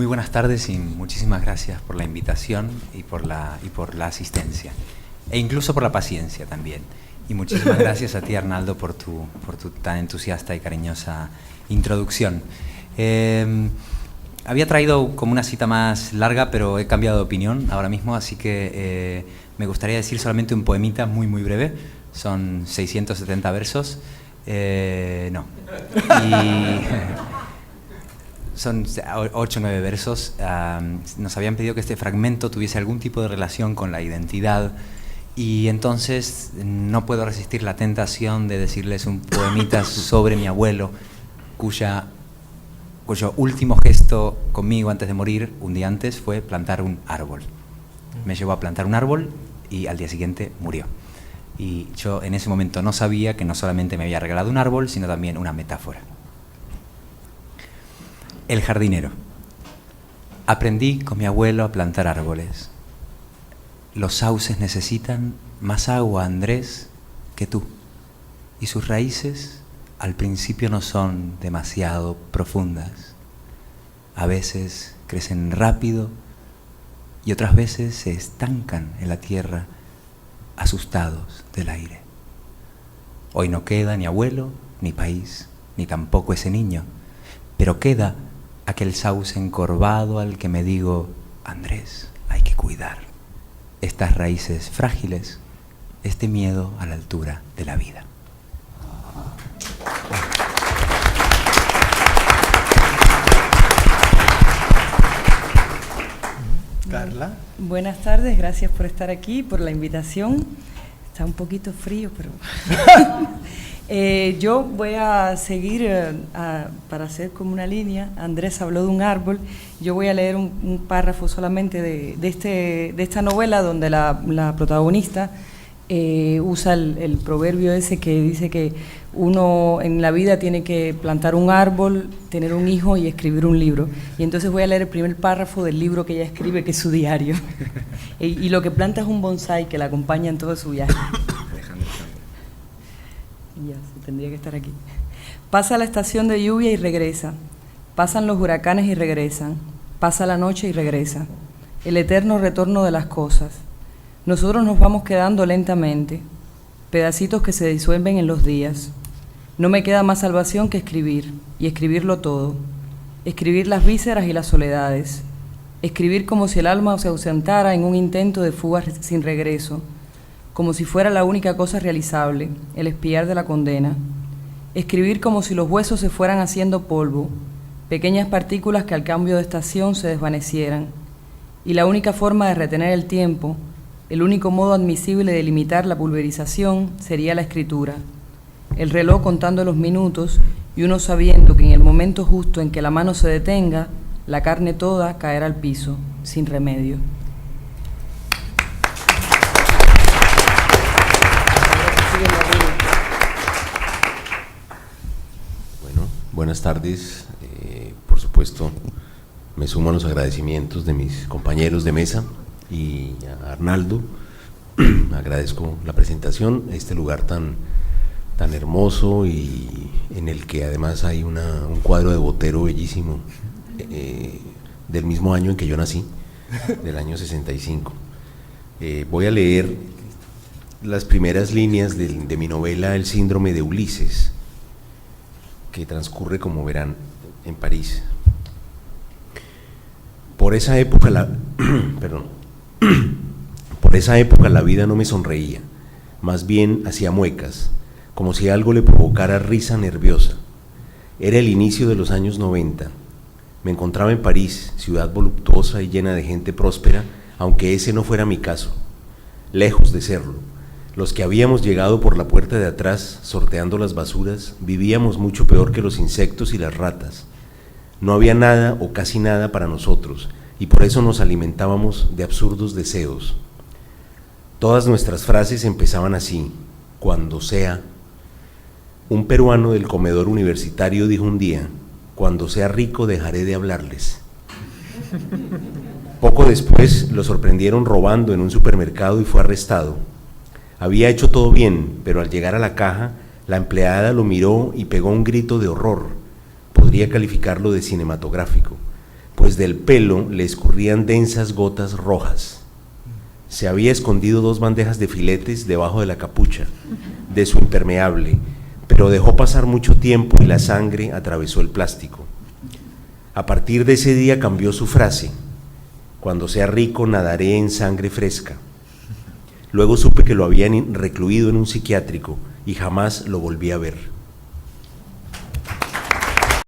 Muy buenas tardes y muchísimas gracias por la invitación y por la asistencia. E incluso por la paciencia también. Y muchísimas gracias a ti, Arnaldo, por tu tan entusiasta y cariñosa introducción. Había traído como una cita más larga, pero he cambiado de opinión ahora mismo, así que me gustaría decir solamente un poemita muy breve. Son 670 versos. No. Y son 8 o 9 versos. Nos habían pedido que este fragmento tuviese algún tipo de relación con la identidad, y entonces no puedo resistir la tentación de decirles un poemita sobre mi abuelo, cuyo último gesto conmigo antes de morir, un día antes, fue plantar un árbol. Me llevó a plantar un árbol y al día siguiente murió. Y yo en ese momento no sabía que no solamente me había regalado un árbol, sino también una metáfora. El jardinero. Aprendí con mi abuelo a plantar árboles. Los sauces necesitan más agua, Andrés, que tú. Y sus raíces al principio no son demasiado profundas. A veces crecen rápido y otras veces se estancan en la tierra, asustados del aire. Hoy no queda ni abuelo, ni país, ni tampoco ese niño, pero queda aquel sauce encorvado al que me digo: Andrés, hay que cuidar estas raíces frágiles, este miedo a la altura de la vida. Carla. Buenas tardes, gracias por estar aquí, por la invitación. Está un poquito frío, pero yo voy a seguir para hacer como una línea. Andrés habló de un árbol. Yo voy a leer un párrafo solamente de esta novela, donde la protagonista usa el proverbio ese que dice que uno en la vida tiene que plantar un árbol, tener un hijo y escribir un libro. Y entonces voy a leer el primer párrafo del libro que ella escribe, que es su diario. Y lo que planta es un bonsái que la acompaña en todo su viaje. Ya, tendría que estar aquí. Pasa la estación de lluvia y regresa. Pasan los huracanes y regresan. Pasa la noche y regresa. El eterno retorno de las cosas. Nosotros nos vamos quedando lentamente, pedacitos que se disuelven en los días. No me queda más salvación que escribir, y escribirlo todo. Escribir las vísceras y las soledades. Escribir como si el alma se ausentara en un intento de fuga sin regreso, como si fuera la única cosa realizable, el espiar de la condena. Escribir como si los huesos se fueran haciendo polvo, pequeñas partículas que al cambio de estación se desvanecieran. Y la única forma de retener el tiempo, el único modo admisible de limitar la pulverización, sería la escritura. El reloj contando los minutos y uno sabiendo que en el momento justo en que la mano se detenga, la carne toda caerá al piso, sin remedio. Bueno, buenas tardes. Por supuesto, me sumo a los agradecimientos de mis compañeros de mesa y a Arnaldo. Agradezco la presentación, este lugar tan hermoso y en el que además hay un cuadro de Botero bellísimo, del mismo año en que yo nací, del año 65. Voy a leer las primeras líneas de mi novela El síndrome de Ulises, que transcurre, como verán, en París. Por esa época Por esa época la vida no me sonreía, más bien hacía muecas, como si algo le provocara risa nerviosa. Era el inicio de los años 90. Me encontraba en París, ciudad voluptuosa y llena de gente próspera, aunque ese no fuera mi caso. Lejos de serlo, los que habíamos llegado por la puerta de atrás, sorteando las basuras, vivíamos mucho peor que los insectos y las ratas. No había nada o casi nada para nosotros, y por eso nos alimentábamos de absurdos deseos. Todas nuestras frases empezaban así: cuando sea. Un peruano del comedor universitario dijo un día: cuando sea rico dejaré de hablarles. Poco después lo sorprendieron robando en un supermercado y fue arrestado. Había hecho todo bien, pero al llegar a la caja, la empleada lo miró y pegó un grito de horror. Podría calificarlo de cinematográfico, pues del pelo le escurrían densas gotas rojas. Se había escondido 2 bandejas de filetes debajo de la capucha de su impermeable, pero dejó pasar mucho tiempo y la sangre atravesó el plástico. A partir de ese día cambió su frase: cuando sea rico nadaré en sangre fresca. Luego supe que lo habían recluido en un psiquiátrico y jamás lo volví a ver.